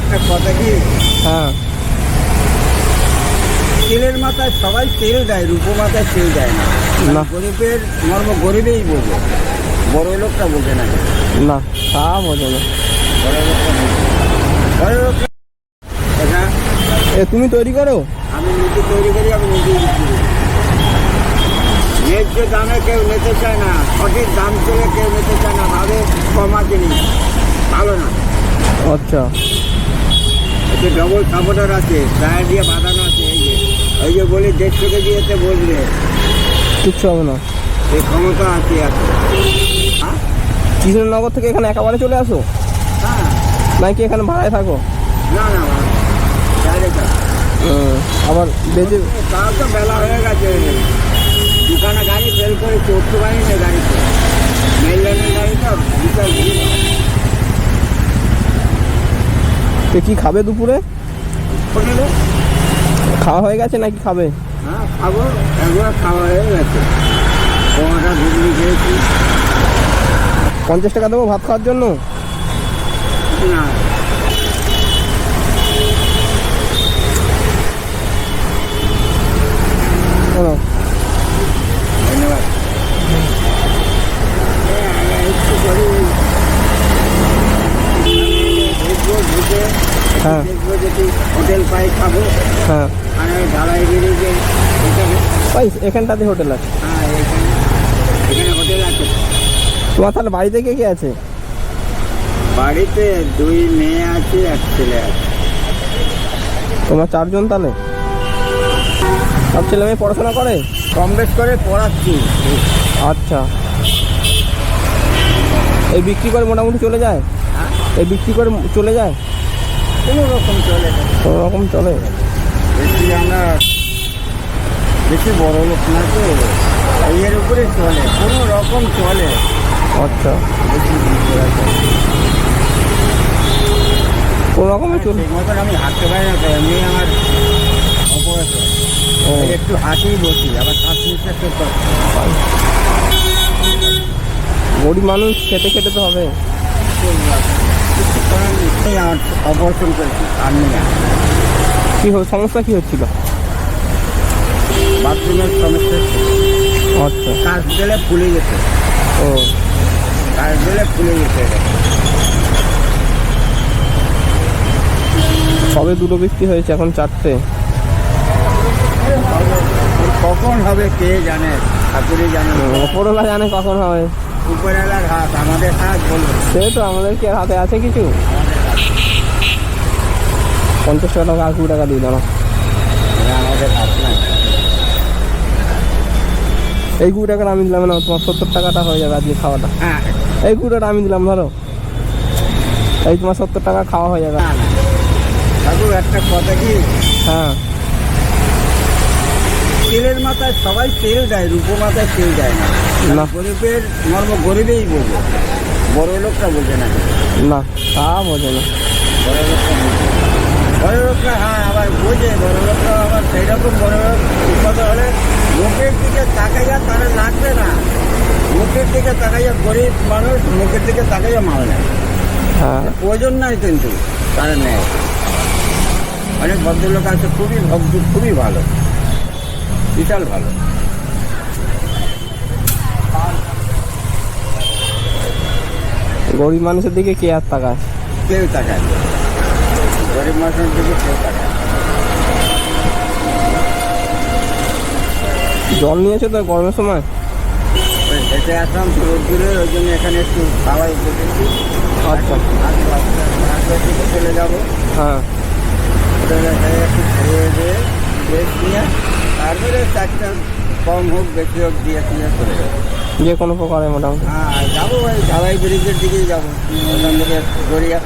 একটা কথা কি, হ্যাঁ তেলের মাথায় সবাই তেল দেয়, রূপো মাথায় তেল দেয় না। না। গরিবের মর্ম গরিবেই বোঝে, বড় লোকটা বোঝে না। না, তা বোঝো না। বড় লোকটা বোঝে, বড় লোকটা এটা তুমি তৈরি করো? আমি নিজে তৈরি করি, আমি নিজে বিক্রি করি। ন্যায্য দামে কেউ নিতে চায় না, সঠিক দাম চলে কেউ নিতে চায় না, ভাবে কমা জিনিস ভালো না। আচ্ছা, এতে ডবল সাপোর্টার আছে, টায়ার দিয়ে বাঁধানো আছে। এই যে বলি 150 কেজি এতে বসবে, কিচ্ছু হবে না। এই ক্ষমতা আছে এত। হ্যাঁ কৃষ্ণনগর থেকে এখানে একেবারে চলে আসো হ্যাঁ, নাকি এখানে ভাড়ায় থাকো? না না ডাইরেক্ট। আবার বেজে তাও তো বেলা হয়ে গেছে, দুখানা গাড়ি ফেল করে চড়তে পারি না গাড়িতে, মেল লাইনের গাড়ি তো বিশাল ভিড়। কি খাবে দুপুরে? হোটেলে খাওয়া হয়ে গেছে নাকি খাবে? হ্যাঁ খাবো, একবার খাওয়া হয়ে গেছে, পরোটা ঘুগনি খেয়েছি। 50 টাকা দেবো ভাত খাওয়ার জন্য? না শোনো, ধন্যবাদ। একটু করে দেখবো, ঢুকে হ্যাঁ। দেখবো যদি হোটেল পাই খাবো। হ্যাঁ আর ওই ঢালাই বেরিয়ে এখানে, ওই এখানটাতে হোটেল আছে। হ্যাঁ এখানে এখানে হোটেল আছে। তোমার তাহলে বাড়িতে কে কে আছে? বাড়িতে 2 মেয়ে আছে, 1 ছেলে আছে। তোমার 4 জন তাহলে? সব ছেলে মেয়ে পড়াশোনা করে? কম বেশ করে পড়াচ্ছি। আচ্ছা, এই বিক্রি করে মোটামুটি চলে যায়? হ্যাঁ, এই বিক্রি করে চলে যায়? কোনো রকম চলে যায়। কোনো রকম চলে? বেশি আমরা বেশি বড় লোক না তো, এর উপরে চলে, কোনো রকম চলে। আচ্ছা, বেশি দিন করা যায়। কোনো রকমে চলে। ঠিক মতন আমি হাঁটতে পারি না, তো এমনি আমার অপারেশন। ও একটু হাঁটিয়ে বসি, আবার শ্বাস নিঃশ্বাস করতে হয়। গরিব মানুষ, খেতে খেতে তো হবে। কিছু করার নেই, আমার অপারেশন করেছি আর নেই। কি সমস্যা কি হচ্ছিল? বাথরুমের সমস্যা ছিল। আচ্ছা, কাজ দিলে ফুলে যেত, ও কাজ দিলে ফুলে যেত। সবে 2টো বৃষ্টি হয়েছে, এখন 4টে। কখন হবে কে জানে, ঠাকুরই জানে। ওপরওয়ালা জানে কখন হবে। উপরেলার হাত, আমাদের হাত বলবো। সে তো আমাদের কি আর হাতে আছে কিছু? 50 টাকা আর 20 টাকা দিয়ে দাও। আমাদের হাত নাই। এই 20 টাকাটা আমি দিলাম না, তোমার 70 টাকাটা হয়ে যাবে আজকে খাওয়াটা। হ্যাঁ, এই 20 টাকাটা আমি দিলাম, ধরো। এই তোমার 70 টাকা খাওয়া হয়ে যাবে। না না ঠাকুর, একটা কথা কি, হ্যাঁ তেলের মাথায় সবাই তেল দেয়, রূপো মাথায় তেল দেয় না। না। গরিবের মর্ম গরিবেই বোঝে, বড় লোকটা বোঝে না। না, তা বোঝো না। বড় লোকটা বোঝে, বড় লোকটা হ্যাঁ আবার বোঝে, বড় লোকটা আবার সেই রকম বড় লোক বিপদ হলে মুখের দিকে তাকাইয়া তারা লাগবে না, মুখের দিকে তাকাইয়া গরিব মানুষ মুখের দিকে তাকাইয়া মাল নেয়। হ্যাঁ, প্রয়োজন নাই কিন্তু তারা নেয়। অনেক ভদ্রলোক আছে, খুবই ভদ্র, খুবই ভালো, বিশাল ভালো। গরিব মানুষের দিকে কে আর তাকায়? কেউ তাকায় না, গরিব মানুষের দিকে কেউ তাকায় না। জল নিয়েছো তো গরমের সময়? ওই হেঁটে আসলাম তো রোদ্দুরে, ওই জন্য এখানে একটু খাওয়াই বসেছি। আচ্ছা, দিকে চলে যাবো, হ্যাঁ হোটেলে গিয়ে একটু খেয়ে দিয়ে রেস্ট নিয়ে তারপরে 4টা কম হোক বেশি হোক দিয়ে চলে যাবো। যে কোনো প্রকারে মোটামুটি। হ্যাঁ যাবো, ওই ঢালাই ব্রিজের দিকেই যাবো, ওখান থেকে গড়িয়া